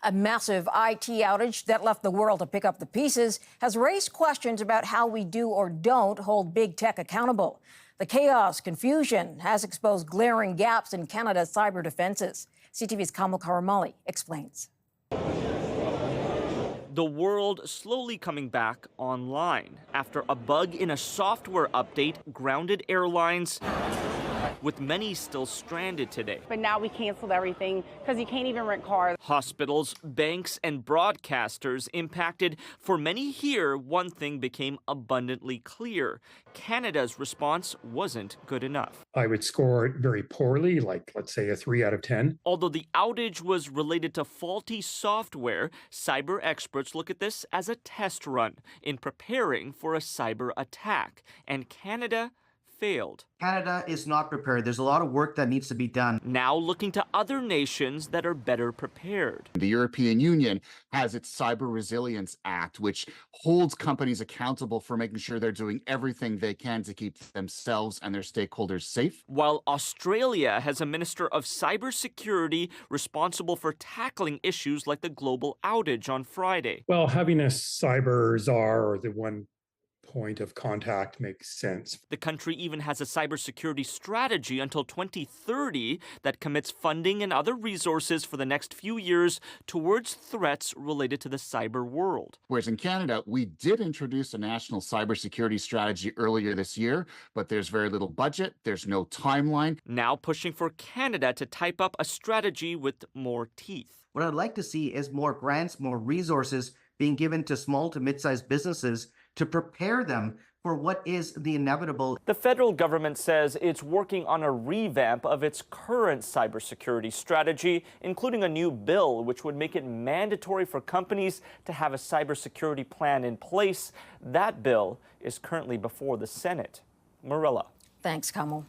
A massive IT outage that left the world to pick up the pieces has raised questions about how we do or don't hold big tech accountable. The chaos, confusion has exposed glaring gaps in Canada's cyber defenses. CTV's Kamil Karamali explains. The world slowly coming back online after a bug in a software update grounded airlines, with many still stranded today. But now we canceled everything because you can't even rent cars. Hospitals, banks, and broadcasters impacted. For many here, one thing became abundantly clear. Canada's response wasn't good enough. I would score it very poorly, like let's say a 3 out of 10. Although the outage was related to faulty software, cyber experts look at this as a test run in preparing for a cyber attack. And Canada failed. Canada is not prepared. There's a lot of work that needs to be done. Now looking to other nations that are better prepared. The European Union has its Cyber Resilience Act, which holds companies accountable for making sure they're doing everything they can to keep themselves and their stakeholders safe. While Australia has a Minister of Cybersecurity responsible for tackling issues like the global outage on Friday. Well, having a cyber czar or the one point of contact makes sense. The country even has a cybersecurity strategy until 2030 that commits funding and other resources for the next few years towards threats related to the cyber world. Whereas in Canada, we did introduce a national cybersecurity strategy earlier this year, but there's very little budget, there's no timeline. Now pushing for Canada to type up a strategy with more teeth. What I'd like to see is more grants, more resources being given to small to mid-sized businesses to prepare them for what is the inevitable. The federal government says it's working on a revamp of its current cybersecurity strategy, including a new bill which would make it mandatory for companies to have a cybersecurity plan in place. That bill is currently before the Senate. Marilla. Thanks, Kamil.